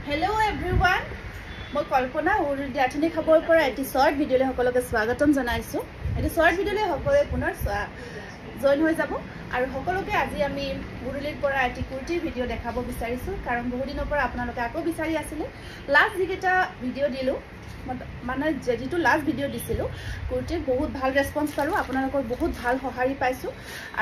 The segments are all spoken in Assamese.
Hello everyone. মই কল্পনা উৰুদি আঠনি খবৰ পৰা এটি শৰ্ট ভিডিঅ'লে সকলোকে স্বাগতম জনাইছো। এটি শৰ্ট ভিডিঅ'লে সকলোৱে পুনৰ জয়েন হৈ যাব আৰু সকলোকে আজি আমি উৰুলিৰ পৰা এটি কুৰ্তিৰ ভিডিঅ' দেখাব বিচাৰিছো কাৰণ বহু দিনৰ পৰা আপোনালোকে আকৌ বিচাৰি আছিল। লাষ্ট যিকেইটা ভিডিঅ' দিলো মানে যেটো লাষ্ট ভিডিঅ' দিছিলো কুৰ্তিৰ বহুত ভাল ৰেসপন্স পালো, আপোনালোকৰ বহুত ভাল সহাৰি পাইছো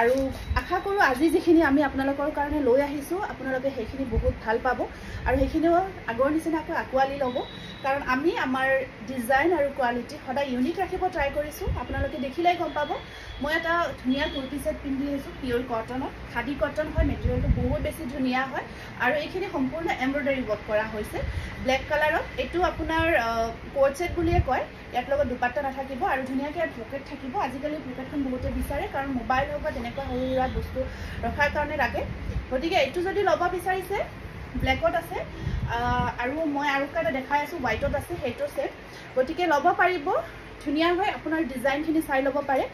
আৰু আশা কৰো আজি যিখিনি আমি আপোনালোকৰ কাৰণে লৈ আহিছো আপোনালোকে সেইখিনি বহুত ভাল পাব আৰু সেইখিনিও আগৰ নিচিনাকৈ আকোৱালি ল'ব কাৰণ আমি আমাৰ ডিজাইন আৰু কোৱালিটি সদায় ইউনিক ৰাখিব ট্ৰাই কৰিছো। আপোনালোকে দেখিলাই গম পাব মই এটা ধুনীয়া কুৰ্তি সেট পিন্ধি আছো পিওৰ কটনত, খাদি কটন হয়, মেটেৰিয়েলটো বহুত বেছি ধুনীয়া হয় আৰু এইখিনি সম্পূৰ্ণ এমব্ৰয়ডাৰী ওয়াৰ্ক কৰা হৈছে ব্ল্যাক কালাৰত। এটো আপোনাৰ কোট সেট বুলিয়ে কয়। ইয়াত লগত দুপাট্টা নাথাকিব আৰু ধুনীয়াকৈ ইয়াত পকেট থাকিব। আজিকালি পকেটখন বহুতে বিচাৰে কাৰণ মোবাইল হওক বা তেনেকুৱা সৰু সুৰা বস্তু ৰখাৰ কাৰণে লাগে। গতিকে এইটো যদি ল'ব বিচাৰিছে ব্ল্যাকত আছে আৰু মই আৰু এটা দেখাই আছো হোৱাইটত আছে সেইটো সেট। গতিকে ল'ব পাৰিব ধুনীয়া হয়, আপোনাৰ ডিজাইনখিনি চাই ল'ব পাৰে।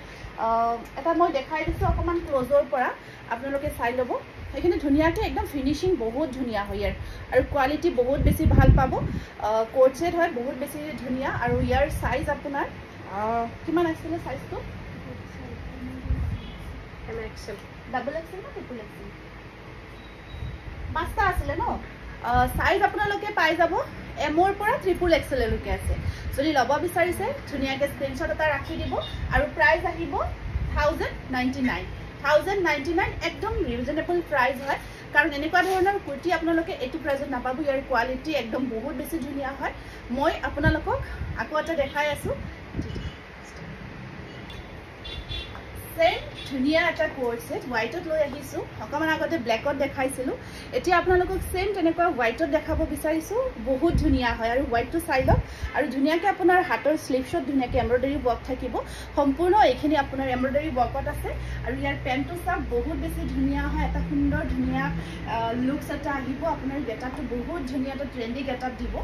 এটা মই দেখাই দিছো অকমান ক্লোজৰ পৰা আপোনালোকে চাই ল'ব। এইখিনি ধুনীয়াকৈ একদম ফিনিশিং বহুত ধুনীয়া হয় ইয়াৰ আৰু কোৱালিটি বহুত বেছি ভাল পাব। কোট সেট হয় বহুত বেছি ধুনীয়া আৰু ইয়াৰ সাইজ আপোনাৰ কিমান আছিল সাইজটো MXL ডাবল এক্সেল না ট্ৰিপল এক্সেল পাঁচটা আছিল ন। সাইজ আপোনালোকে পাই যাব এমৰ পৰা ট্ৰিপল এক্সেল লৈকে আছে। যদি ল'ব বিচাৰিছে ধুনীয়াকৈ স্ক্ৰিনশ্বট এটা ৰাখি দিব আৰু প্ৰাইস আহিব 1099 একদম ৰিজনেবল প্ৰাইস হয় কাৰণ এনেকুৱা ধৰণৰ কুৰ্তি আপোনালোকে এটো প্ৰাইসত নাপাব। ইয়াৰ কোৱালিটি একদম বহুত বেছি ধুনীয়া হয়। মই আপোনালোকক আকৌ এটা দেখাই আছো সেম ধুনীয়া এটা কোট সেট হোৱাইটত লৈ আহিছো। অকমান আগতে ব্ল্যাকত দেখাইছিলো, এতিয়া আপোনালোকক সেম তেনেকুৱা হোৱাইটত দেখাব বিচাৰিছো। বহুত ধুনীয়া হয় আৰু হোৱাইটটো চাই লওক আৰু ধুনীয়াকৈ আপোনাৰ হাতৰ স্লিভছত ধুনীয়াকৈ এমব্ৰয়ডাৰী ওয়াৰ্ক থাকিব। সম্পূৰ্ণ এইখিনি আপোনাৰ এমব্ৰয়ডাৰী ওয়াৰ্কত আছে আৰু ইয়াৰ পেন্টটো চাওক বহুত বেছি ধুনীয়া হয়। এটা সুন্দৰ ধুনীয়া লুকস এটা আহিব। আপোনাৰ গেটআপটো বহুত ধুনীয়া এটা ট্ৰেন্ডি গেটআপ দিব।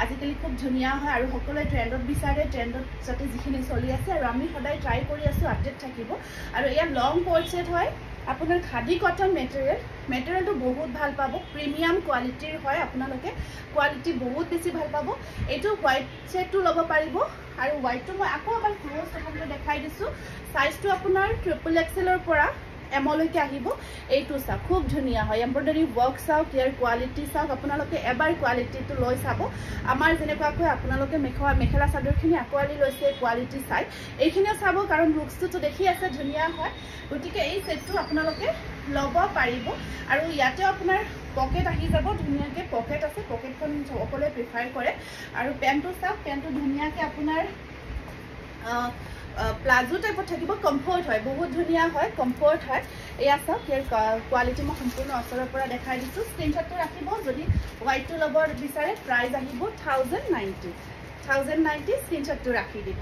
আজিকালি খুব ধুনীয়া হয় আৰু সকলোৱে ট্ৰেন্ডত বিচাৰে, ট্ৰেন্ডত যাতে যিখিনি চলি আছে আৰু আমি সদায় ট্ৰাই কৰি আছো আপডেট থাকিব। আৰু ইয়াৰ লং কোট সেট হয় আপোনাৰ খাদি কটন মেটেৰিয়েলটো বহুত ভাল পাব, প্ৰিমিয়াম কোৱালিটিৰ হয়। আপোনালোকে কোৱালিটি বহুত বেছি ভাল পাব। এইটো হোৱাইট সেটটো ল'ব পাৰিব আৰু হোৱাইটটো মই আকৌ এবাৰ ক্লোজ আপোনালোকক দেখাই দিছো। সাইজটো আপোনাৰ ট্ৰিপল এক্সেলৰ পৰা এমলৈকে আহিব। এইটো চাওক খুব ধুনীয়া হয়, এমব্ৰয়ডাৰী ওয়াৰ্ক চাওক, ইয়াৰ কোৱালিটি চাওক। আপোনালোকে এবাৰ কোৱালিটিটো লৈ চাব। আমাৰ যেনেকুৱাকৈ আপোনালোকে মেখেলা চাদৰখিনি আকোৱালি লৈছে কোৱালিটি চাই এইখিনিও চাব কাৰণ লুকসটো দেখি আছে ধুনীয়া হয়। গতিকে এই সেটটো আপোনালোকে ল'ব পাৰিব আৰু ইয়াতে আপোনাৰ পকেট আহি যাব। ধুনীয়াকৈ পকেট আছে, পকেটখন সকলোৱে প্ৰিফাৰ কৰে আৰু পেন্টটো চাওক, পেন্টটো ধুনীয়াকৈ আপোনাৰ প্লাজো টাইপত থাকিব, কমফৰ্ট হয়, বহুত ধুনীয়া হয়, কমফৰ্ট হয়। এয়া চাওক ইয়াৰ কোৱালিটি মই সম্পূৰ্ণ ওচৰৰ পৰা দেখাই দিছো। স্ক্ৰিনশ্বটটো ৰাখিব। যদি হোৱাইটটো ল'ব বিচাৰে প্ৰাইস আহিব 1090 স্ক্ৰিনশ্বটটো ৰাখি দিব।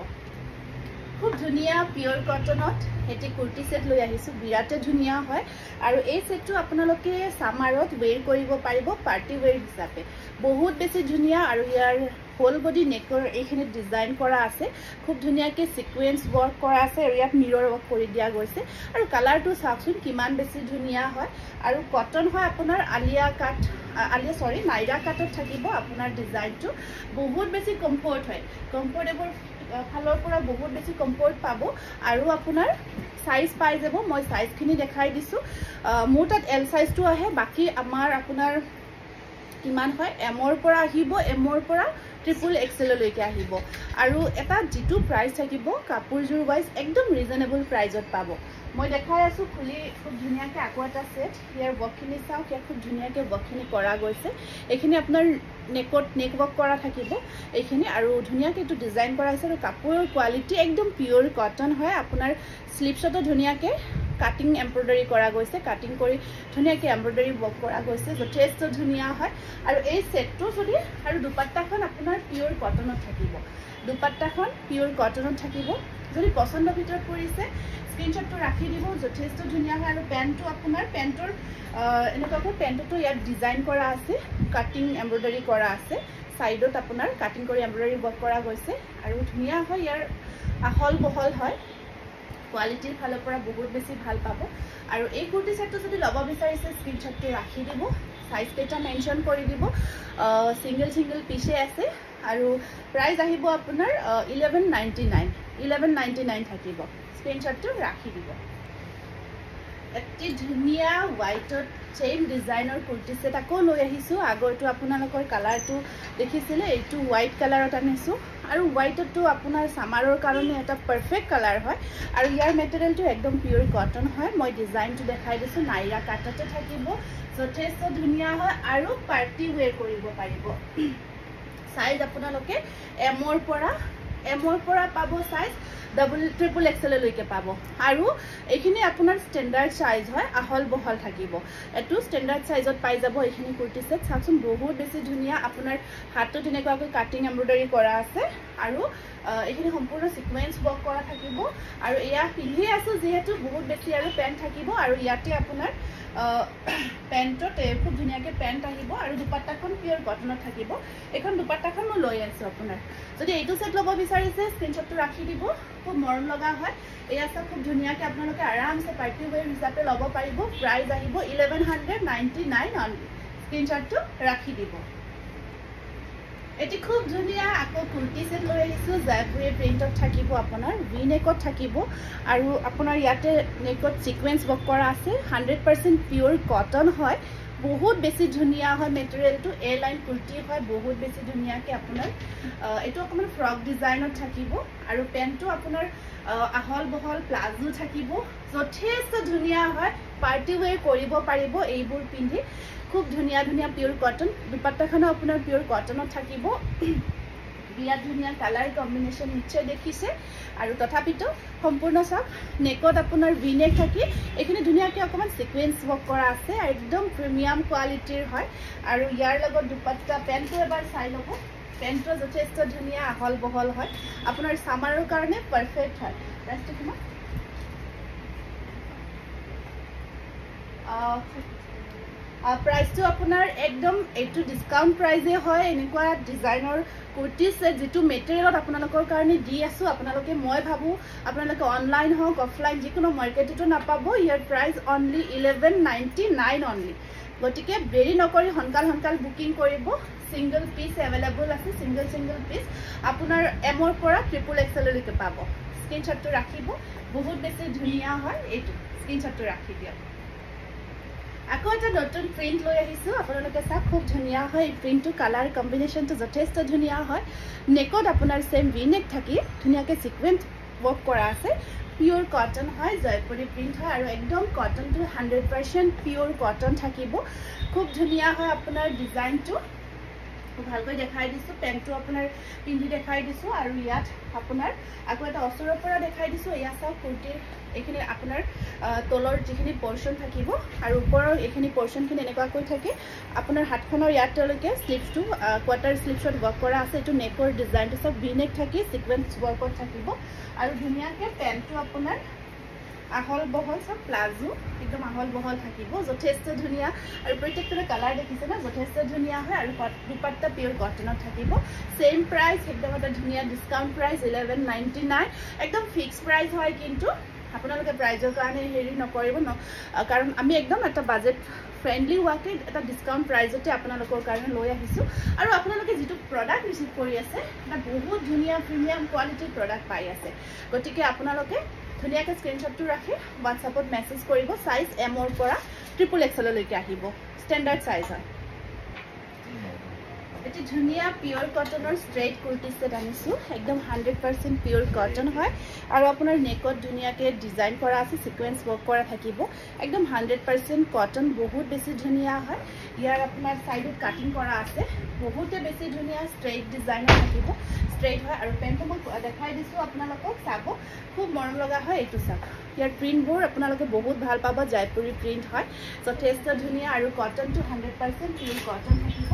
খুব ধুনীয়া পিওৰ কটনত এটি কুৰ্তি সেট লৈ আহিছো, বিৰাটে ধুনীয়া হয় আৰু এই সেটটো আপোনালোকে সামাৰত ওয়েৰ কৰিব পাৰিব পাৰ্টি ওয়েৰ হিচাপে। বহুত বেছি ধুনীয়া আৰু ইয়াৰ হোল বডি নেকৰ এইখিনি ডিজাইন কৰা আছে, খুব ধুনীয়াকৈ সিকুৱেন্স ওয়াৰ্ক কৰা আছে আৰু ইয়াত মিৰৰ ওয়াৰ্ক কৰি দিয়া গৈছে আৰু কালাৰটো চাওকচোন কিমান বেছি ধুনীয়া হয় আৰু কটন হয় আপোনাৰ নাইৰা কাটত থাকিব। আপোনাৰ ডিজাইনটো বহুত বেছি কমফৰ্ট হয়, কমফৰ্টেবল ফালৰ পৰা বহুত বেছি কমফৰ্ট পাব আৰু আপোনাৰ সাইজ পাই যাব। মই সাইজখিনি দেখাই দিছো। মোৰ তাত এল সাইজটো আহে, বাকি আমাৰ আপোনাৰ কিমান হয় এমৰ পৰা আহিব, এমৰ পৰা ট্ৰিপল এক্সেল লৈকে আহিব আৰু এটা যিটো প্ৰাইস থাকিব কাপোৰজোৰ ওয়াইজ একদম ৰিজনেবল প্ৰাইসত পাব। মই দেখাই আছো খুলি খুব ধুনীয়াকৈ আকৌ এটা সেট। ইয়াৰ ওয়াৰ্কখিনি চাওক, ইয়াত খুব ধুনীয়াকৈ ওয়াৰ্কখিনি কৰা গৈছে। এইখিনি আপোনাৰ নেক ওয়াৰ্ক কৰা থাকিব এইখিনি আৰু ধুনীয়াকৈ এইটো ডিজাইন কৰা হৈছে আৰু কাপোৰৰ কোৱালিটি একদম পিওৰ কটন হয়। আপোনাৰ স্লিভছতো ধুনীয়াকৈ কাটিং এমব্ৰয়ডাৰী কৰা গৈছে, কাটিং কৰি ধুনীয়াকৈ এমব্ৰয়ডাৰী ওয়াৰ্ক কৰা গৈছে, যথেষ্ট ধুনীয়া হয় আৰু এই সেটটো যদি আৰু দুপাট্টাখন আপোনাৰ পিওৰ কটনত থাকিব, দুপাট্টাখন পিওৰ কটনত থাকিব। যদি পছন্দ ভিতৰত পৰিছে স্ক্ৰিনশ্বটটো ৰাখি দিব, যথেষ্ট ধুনীয়া হয় আৰু পেন্টটো আপোনাৰ পেন্টৰ এনেকুৱাকৈ পেন্টটো ইয়াত ডিজাইন কৰা আছে, কাটিং এমব্ৰয়ডাৰী কৰা আছে, সাইডত আপোনাৰ কাটিং কৰি এমব্ৰয়ডাৰী ওয়াৰ্ক কৰা গৈছে আৰু ধুনীয়া হয়। ইয়াৰ আহল বহল হয়, কোৱালিটিৰ ফালৰ পৰা বহুত বেছি ভাল পাব আৰু এই কুৰ্তি সেটটো যদি ল'ব বিচাৰিছে স্ক্ৰিনশ্বটটো ৰাখি দিব। সাইজ কেইটা মেনশন কৰি দিব সিঙ্গল পিছে আছে আৰু প্ৰাইস আহিব আপোনাৰ 1199 থাকিব স্ক্ৰিনশ্বটটো ৰাখি দিব এটি ধুনিয়া হোৱাইটত চেম ডিজাইনৰ কুৰ্তি সেট আকৌ লৈ আহিছো আগৰটো আপোনালোকৰ কালাৰটো দেখিছিলে এইটো হোৱাইট কালাৰত আনিছো আৰু হোৱাইটটো আপোনাৰ সামাৰৰ কাৰণে এটা পাৰফেক্ট কালাৰ হয় আৰু ইয়াৰ মেটেৰিয়েলটো একদম পিওৰ কটন হয় মই ডিজাইনটো দেখাই দিছো নাইৰা কাটতে থাকিব যথেষ্ট ধুনিয়া হয় আৰু পাৰ্টি ওয়্যাৰ কৰিব পাৰিব সাইজ আপোনালোকে এমৰ পৰা পাব সাইজ ডাবল ট্ৰিপল এক্সেল লৈকে পাব আৰু এইখিনি আপোনাৰ স্ট্যান্ডাৰ্ড সাইজ হয় আহল বহল থাকিব এটো স্ট্যান্ডাৰ্ড সাইজত পাই যাব এইখিনি কুৰ্তি সেট চাকচোন বহুত বেছি ধুনিয়া আপোনাৰ হাতটো তেনেকুৱাকৈ কাটিং এমব্ৰয়ডাৰী কৰা আছে আৰু এইখিনি সম্পূৰ্ণ সিকোয়েন্স ওয়াৰ্ক কৰা থাকিব আৰু এয়া পিন্ধি আছো যেহেতু বহুত বেছি আৰু পেন্ট থাকিব আৰু ইয়াতে আপোনাৰ পেন্টতে খুব ধুনিয়াকে পেন্ট আহিব আৰু দুপাট্টাখন পিওৰ কটনত থাকিব এখন দুপাট্টাখন মই লৈ আছো আপোনাৰ যদি এইটো সেট লব বিচাৰিছে স্ক্ৰিনশ্বটটো ৰাখি দিব খুব মৰম লগা হয় এয়া সব খুব ধুনিয়াকে আপোনালোকে আৰামসে পাৰ্টি ওয়্যাৰ হিচাপে লব পাৰিব প্ৰাইস আহিব 1199 অনলি স্ক্ৰিনশ্বটটো ৰাখি দিব এটি খুব ধুনিয়া আকৌ কুৰ্তি সেট লৈ আহিছো জয়পুৰী প্ৰিন্টত থাকিব আপোনাৰ ভি নেকত থাকিব আৰু আপোনাৰ ইয়াতে নেকত সিকোয়েন্স ওয়াৰ্ক কৰা আছে 100% পিওৰ কটন হয় বহুত বেছি ধুনিয়া হয় মেটেৰিয়েলটো এ লাইন কুৰ্তি হয় বহুত বেছি ধুনিয়াকে আপোনাৰ এটো অকমান ফ্ৰক ডিজাইনত থাকিব আৰু পেন্টটো আপোনাৰ আহল বহল প্লাজো থাকিব যথেষ্ট ধুনিয়া হয় পাৰ্টি ওয়্যাৰ কৰিব পাৰিব এইবোৰ পিন্ধি খুব ধুনিয়া পিওৰ কটন দুপাট্টাখনো আপোনাৰ পিওৰ কটনত থাকিব বিয়া ধুনিয়া কালাৰ কম্বিনেশন নিশ্চয় দেখিছে আৰু তথাপিতো সম্পূৰ্ণ সব নেকত আপোনাৰ ভি নেক থাকি এখিনি ধুনিয়াকে অকমান সিকোয়েন্স ওয়াৰ্ক কৰা আছে একদম প্ৰিমিয়াম কোৱালিটিৰ হয় আৰু ইয়াৰ লগত দুপাট্টা পেন্টটো এবাৰ চাই লব পেন্টটো যথেষ্ট ধুনিয়া আহল বহল হয় আপোনাৰ সামাৰৰ কাৰণে পাৰফেক্ট হয় ৰাষ্ট্ৰ কিমান प्राइस तो अपनार एकदम एटू डिस्काउंट प्राइजे है एनेकुवा डिजाइनर कुर्ती सेट जितु मेटेरियल आपनालोकर कारणे दि आसु आपनालोके মই ভাবু आपनालोके ऑनलाइन हक ऑफलाइन जिकोनो मार्केटतो नापाबो यार प्राइस ओनली 1199 ओनली गतिके देरी नकरि हनकाल बुकिंग करिबो सिंगल पीस अवेलेबल আছে सिंगल पीस आपनार एमर পৰা ट्रिपल एक्सएल লৈকে পাব স্ক্ৰিনশটটো ৰাখিব বহুত বেছি ধুনিয়া হয় এটো স্ক্ৰিনশটটো ৰাখি দিয়ক আকৌ এটা নতুন প্ৰিন্ট লৈ আহিছো আপোনালোকে চাওক খুব ধুনিয়া হয় প্ৰিন্টটো কালাৰ কম্বিনেশনটো যথেষ্ট ধুনিয়া হয় নেকত আপোনাৰ সেম ভি নেক থাকি ধুনিয়াকে সিকোয়েন্স ওয়াৰ্ক কৰা আছে পিওৰ কটন হয় জয়পুৰী প্ৰিন্ট হয় আৰু একদম কটনটো 100% পিওৰ কটন থাকিব খুব ধুনিয়া হয় আপোনাৰ ডিজাইনটো ভালকৈ দেখাই দিছো পেন্টটো আপোনাৰ পিন্ধি দেখাই দিছো আৰু ইয়াত আপোনাৰ আকৌ এটা অসৰৰ পৰা দেখাই দিছো ইয়া সব কুৰ্তিৰ এখিনি আপোনাৰ তলৰ যিখিনি পোৰশন থাকিব আৰু ওপৰৰ এখিনি পোৰশনখিনি এনেকুৱা কৈ থাকে আপোনাৰ হাতখনৰ ইয়াতলৈকে স্লিভটো কোৱাৰ্টাৰ স্লিভছত ওয়াৰ্ক কৰা আছে এটো নেকৰ ডিজাইনটো সব ভি নেক থাকি সিকোয়েন্স ওয়াৰ্কত থাকিব আৰু ধুনিয়াকে পেন্টটো আপোনাৰ আহল বহল সব প্লাজো একদম আহল বহল থাকিব যথেষ্ট ধুনিয়া আৰু প্ৰত্যেকটা কালাৰ দেখিছে না যথেষ্ট ধুনিয়া হয় আৰু দুপাট্টা পিওৰ কটনত থাকিব সেম প্ৰাইস একদম এটা ধুনিয়া ডিসকাউন্ট প্ৰাইস 1199 একদম ফিক্স প্ৰাইস হয় কিন্তু আপোনালোকে প্ৰাইজৰ কাৰণে হেৰি নকৰিব কাৰণ আমি একদম এটা বাজেট ফ্ৰেন্ডলি ওয়াকে এটা ডিসকাউন্ট প্ৰাইজতে আপোনালোকৰ কাৰণে লৈ আহিছো আৰু আপোনালোকে যেটো প্ৰডাক্ট ৰিসিভ কৰি আছে এটা বহুত ধুনিয়া প্ৰিমিয়াম কোৱালিটিৰ প্ৰডাক্ট পাই আছে গতিকে আপোনালোকে ধুনিয়াকে স্ক্ৰিনশটটো ৰাখি WhatsAppত মেসেজ কৰিব সাইজ এমৰ পৰা ট্ৰিপল এক্সএল লৈকে আহিব স্ট্যান্ডাৰ্ড সাইজ হয় এটি ধুনিয়া পিওৰ কটনৰ স্ট্ৰেট কুৰ্তি সেট আনিছো একদম 100% পিওৰ কটন হয় আৰু আপোনাৰ নেকত ধুনিয়াকে ডিজাইন কৰা আছে সিকোয়েন্স ওয়াৰ্ক কৰা থাকিব একদম 100% কটন বহুত বেছি ধুনিয়া হয় ইয়াৰ আপোনাৰ সাইডত কাটিং কৰা আছে বহুতে বেছি ধুনিয়া স্ট্ৰেট ডিজাইনৰ থাকিব স্ট্ৰেট হয় আৰু পেন্টটো মই দেখাই দিছো আপোনালোকক চাব খুব মৰম লগা হয় এইটো চাব ইয়াৰ প্ৰিন্টবোৰ আপোনালোকে বহুত ভাল পাব জয়পুৰী প্ৰিন্ট হয় যথেষ্ট ধুনিয়া আৰু কটনটো 100% পিওৰ কটন থাকিব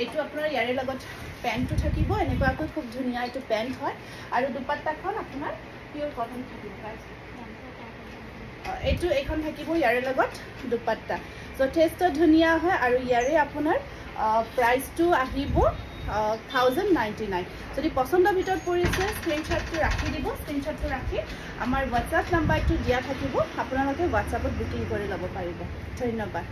এইটো আপোনাৰ ইয়াৰে লগত পেন্টটো থাকিব এনেকুৱাকৈ খুব ধুনিয়া এইটো পেন্ট হয় আৰু দুপাট্টাখন আপোনাৰ পিওৰ কটন থাকিব এইটো এখন থাকিব ইয়াৰে লগত দুপাট্টা যথেষ্ট ধুনিয়া হয় আৰু ইয়াৰে আপোনাৰ প্ৰাইসটো আহিব 1099 যদি পছন্দ ভিতৰত পৰিছে স্ক্ৰিনশটটো ৰাখি দিব স্ক্ৰিনশটটো ৰাখি আমাৰ WhatsApp নাম্বাৰটো দিয়া থাকিব আপোনালোকে WhatsAppত বুকিং কৰি ল'ব পাৰিব ধন্যবাদ